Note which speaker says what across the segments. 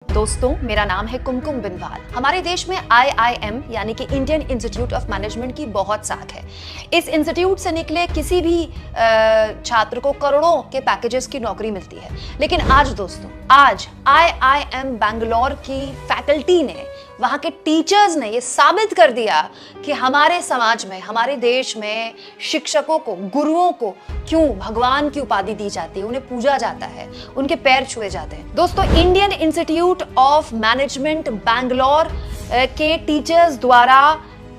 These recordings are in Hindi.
Speaker 1: दोस्तों, मेरा नाम है कुमकुम बिनवाल। हमारे देश में IIM यानी कि इंडियन इंस्टीट्यूट ऑफ मैनेजमेंट की बहुत साख है। इस इंस्टीट्यूट से निकले किसी भी छात्र को करोड़ों के पैकेजेस की नौकरी मिलती है। लेकिन आज दोस्तों, आज IIM बैंगलोर की फैकल्टी ने, वहां के टीचर्स ने ये साबित कर दिया कि हमारे समाज में, हमारे देश में शिक्षकों को, गुरुओं को क्यों भगवान की उपाधि दी जाती है, उन्हें पूजा जाता है, उनके पैर छुए जाते हैं। दोस्तों, Indian institute of management Bangalore के टीचर्स द्वारा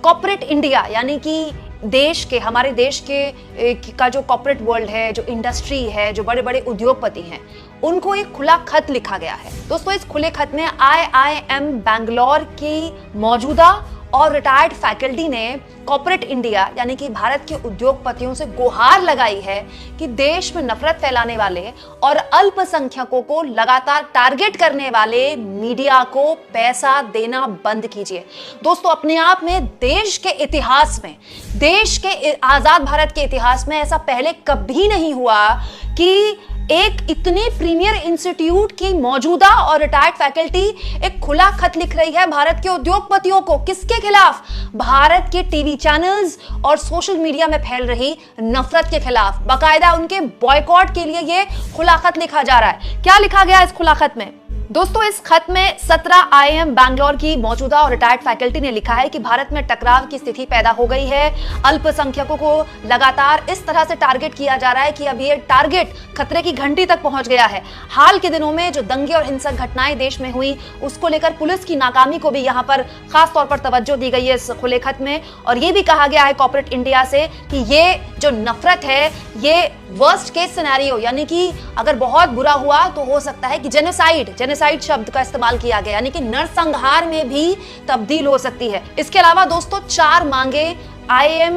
Speaker 1: कॉर्पोरेट इंडिया यानी कि देश के, हमारे देश के का जो कॉर्पोरेट वर्ल्ड है, जो इंडस्ट्री है, जो बड़े बड़े उद्योगपति हैं, उनको एक खुला खत लिखा गया है। दोस्तों, इस खुले खत में IIM बैंगलोर की मौजूदा और रिटायर्ड फैकल्टी ने कॉर्पोरेट इंडिया यानी कि भारत के उद्योगपतियों से गुहार लगाई है कि देश में नफरत फैलाने वाले और अल्पसंख्यकों को लगातार टारगेट करने वाले मीडिया को पैसा देना बंद कीजिए। दोस्तों, अपने आप में देश के इतिहास में, देश के आजाद भारत के इतिहास में ऐसा पहले कभी नहीं हुआ कि एक इतने प्रीमियर इंस्टीट्यूट की मौजूदा और रिटायर्ड फैकल्टी एक खुला खत लिख रही है भारत के उद्योगपतियों को। किसके खिलाफ? भारत के टीवी चैनल्स और सोशल मीडिया में फैल रही नफरत के खिलाफ। बाकायदा उनके बॉयकॉट के लिए यह खुला खत लिखा जा रहा है। क्या लिखा गया इस खुला खत में? दोस्तों, इस खत में 17 IIM बैंगलोर की मौजूदा और रिटायर्ड फैकल्टी ने लिखा है कि भारत में टकराव की स्थिति पैदा हो गई है। अल्पसंख्यकों को लगातार इस तरह से टारगेट किया जा रहा है कि अब ये टारगेट खतरे की घंटी तक पहुंच गया है। हाल के दिनों में जो दंगे और हिंसक घटनाएं देश में हुई, उसको लेकर पुलिस की नाकामी को भी यहाँ पर खास तौर पर तवज्जो दी गई है इस खुले खत में। और ये भी कहा गया है कॉर्पोरेट इंडिया से कि ये जो नफरत है, ये वर्स्ट केस सिनेरियो यानी कि अगर बहुत बुरा हुआ तो हो सकता है कि जेनोसाइड शब्द का इस्तेमाल किया गया, यानी कि नरसंहार में भी तब्दील हो सकती है। इसके अलावा दोस्तों, 4 मांगे IIM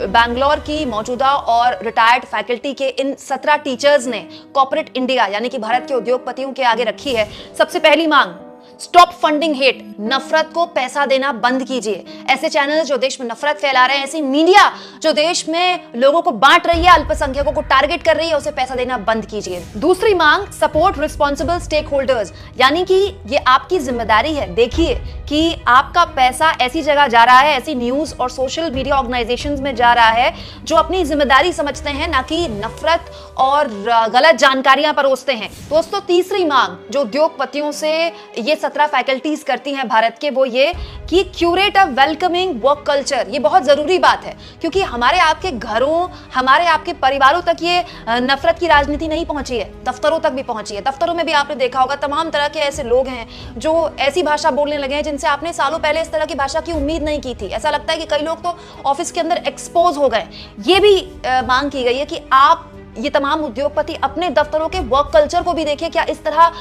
Speaker 1: बैंगलोर की मौजूदा और रिटायर्ड फैकल्टी के इन 17 टीचर्स ने कॉर्पोरेट इंडिया यानी कि भारत के उद्योगपतियों के आगे रखी है। सबसे पहली मांग, स्टॉप फंडिंग हेट, नफरत को पैसा देना बंद कीजिए। ऐसे चैनल जो देश में नफरत फैला रहे हैं, ऐसी मीडिया जो देश में लोगों को बांट रही है, अल्पसंख्यकों को टारगेट कर रही है, उसे पैसा देना बंद कीजिए। दूसरी मांग, सपोर्ट रिस्पॉन्सिबल स्टेक होल्डर्स, यानी कि ये आपकी जिम्मेदारी है, देखिए कि आपका पैसा ऐसी जगह जा रहा है, ऐसी न्यूज और सोशल मीडिया ऑर्गेनाइजेशंस में जा रहा है जो अपनी जिम्मेदारी समझते हैं, ना कि नफरत और गलत जानकारियां परोसते हैं। दोस्तों, तीसरी मांग जो उद्योगपतियों से ये 17 फैकल्टीज करती हैं भारत के, वो ये कि क्यूरेट अ वेलकमिंग वर्क कल्चर। ये बहुत जरूरी बात है क्योंकि हमारे आपके घरों, हमारे आपके परिवारों तक ये नफरत की राजनीति नहीं पहुंची है, दफ्तरों तक भी पहुंची है। दफ्तरों में भी आपने देखा होगा तमाम तरह के ऐसे लोग हैं जो ऐसी भाषा बोलने लगे हैं जिनसे आपने सालों पहले इस तरह की भाषा की उम्मीद नहीं की थी। ऐसा लगता है कि कई लोग तो ऑफिस के अंदर एक्सपोज हो गए। ये भी मांग की गई है कि आप, ये तमाम उद्योगपति, अपने दफ्तरों के वर्क कल्चर को भी देखिए, क्या इस तरह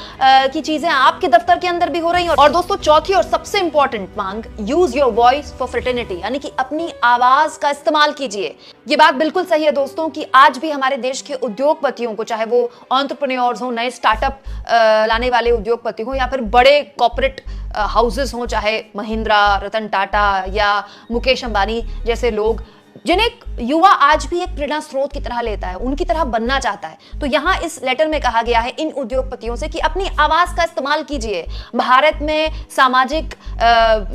Speaker 1: की चीजें आपके दफ्तर के अंदर भी हो रही हैं। और दोस्तों, चौथी और सबसे इंपॉर्टेंट मांग, use your voice for fraternity, यानी कि अपनी आवाज का इस्तेमाल कीजिए। ये बात बिल्कुल सही है दोस्तों कि आज भी हमारे देश के उद्योगपतियों को, चाहे वो एंटरप्रेन्योर्स हो, नए स्टार्टअप लाने वाले उद्योगपति हो, या फिर बड़े कॉर्पोरेट हाउसेस हो, चाहे महिंद्रा, रतन टाटा या मुकेश अंबानी जैसे लोग, जिन्हें युवा आज भी एक प्रेरणा स्रोत की तरह लेता है, उनकी तरह बनना चाहता है। तो यहां इस लेटर में कहा गया है इन उद्योगपतियों से कि अपनी आवाज का इस्तेमाल कीजिए। भारत में सामाजिक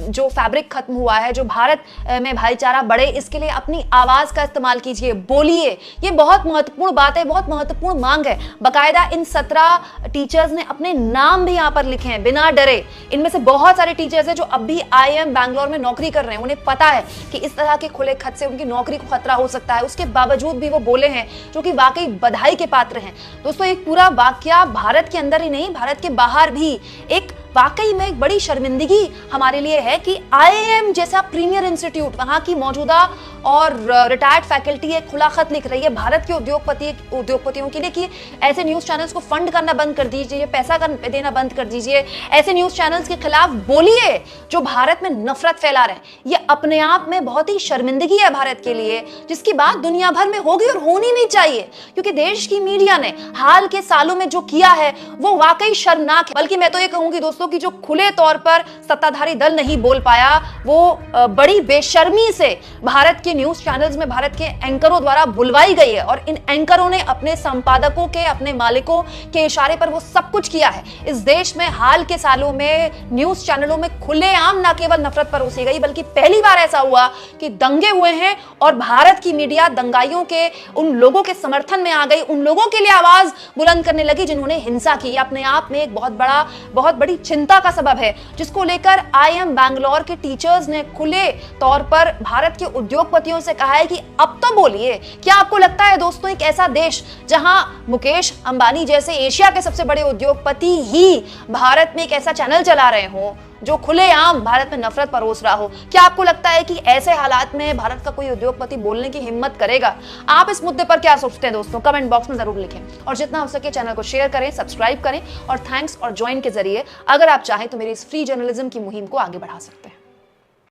Speaker 1: जो फैब्रिक खत्म हुआ है, जो भारत में भाईचारा बढ़े, इसके लिए अपनी आवाज का इस्तेमाल कीजिए, बोलिए। ये बहुत महत्वपूर्ण बात है, बहुत महत्वपूर्ण मांग है। बाकायदा इन 17 टीचर्स ने अपने नाम भी यहां पर लिखे हैं बिना डरे। इनमें से बहुत सारे टीचर्स हैं जो अब भी IIM बैंगलोर में नौकरी कर रहे हैं। उन्हें पता है कि इस तरह के खुले खत से उनकी नौकरी को खतरा हो सकता है, उसके बावजूद भी वो बोले हैं, जो कि वाकई बधाई के पात्र हैं। दोस्तों, एक पूरा वाकया भारत के अंदर ही नहीं, भारत के बाहर भी एक वाकई में एक बड़ी शर्मिंदगी हमारे लिए है कि IIM जैसा प्रीमियर इंस्टीट्यूट, वहां की मौजूदा और रिटायर्ड फैकल्टी एक खुला खत लिख रही है भारत के उद्योगपतियों के लिए कि ऐसे न्यूज चैनल्स को फंड करना बंद कर दीजिए, पैसा देना बंद कर दीजिए, ऐसे न्यूज चैनल्स के खिलाफ बोलिए जो भारत में नफरत फैला रहे हैं। ये अपने आप में बहुत ही शर्मिंदगी है भारत के लिए, जिसकी बात दुनिया भर में होगी और होनी भी चाहिए, क्योंकि देश की मीडिया ने हाल के सालों में जो किया है वो वाकई शर्मनाक है। बल्कि मैं तो ये कहूंगी दोस्तों कि जो खुले तौर पर सत्ताधारी दल नहीं बोल पाया, वो बड़ी बेशर्मी से भारत के न्यूज चैनल्स में भारत के एंकरों द्वारा बुलवाई गई है और इन एंकरों ने अपने संपादकों के, अपने मालिकों के इशारे पर वो सब कुछ किया है। इस देश में हाल के सालों में न्यूज चैनलों में खुलेआम न केवल नफरत परोसी गई, बल्कि पहली बार ऐसा हुआ कि दंगे हुए हैं और भारत की मीडिया दंगाइयों के, उन लोगों के समर्थन में आ गई, उन लोगों के लिए आवाज बुलंद करने लगी जिन्होंने हिंसा की। अपने आप में एक बहुत बड़ी चिंता का सबब है, जिसको लेकर IIM बैंगलोर के टीचर्स ने खुले तौर पर भारत के उद्योगपतियों से कहा है कि अब तो बोलिए, क्या आपको लगता है दोस्तों एक ऐसा देश जहां मुकेश अंबानी जैसे एशिया के सबसे बड़े उद्योगपति ही भारत में एक ऐसा चैनल चला रहे हो जो खुलेआम भारत में नफरत परोस रहा हो, क्या आपको लगता है कि ऐसे हालात में भारत का कोई उद्योगपति बोलने की हिम्मत करेगा? आप इस मुद्दे पर क्या सोचते हैं दोस्तों? कमेंट बॉक्स में जरूर लिखें और जितना हो सके चैनल को शेयर करें, सब्सक्राइब करें और थैंक्स और ज्वाइन के जरिए अगर आप चाहें तो मेरी इस फ्री जर्नलिज्म की मुहिम को आगे बढ़ा सकते हैं।